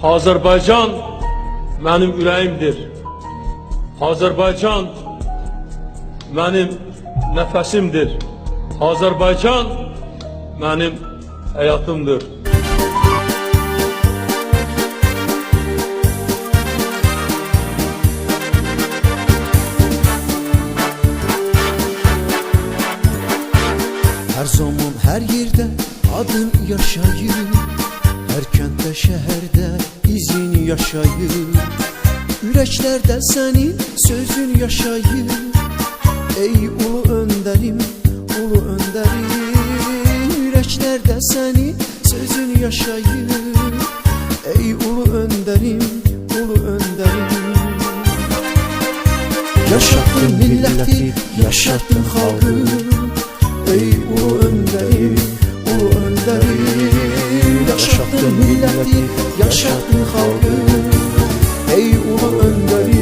Azərbaycan mənim ürəyimdir. Azərbaycan mənim nəfəsimdir. Azərbaycan mənim həyatımdır. Her zaman her yerde adın yaşayır, her kentte şehirde izin yaşayır. Yüreklerde senin sözün yaşayır. Ey ulu önderim, ulu önderim. Yüreklerde senin sözün yaşayır. Ey ulu önderim, ulu önderim. Yaşattın milleti, yaşattın halkı. Ey ulu önderim, ulu önderim. Yaşattın milleti, yaşattın halkı. Ey ulu önderim.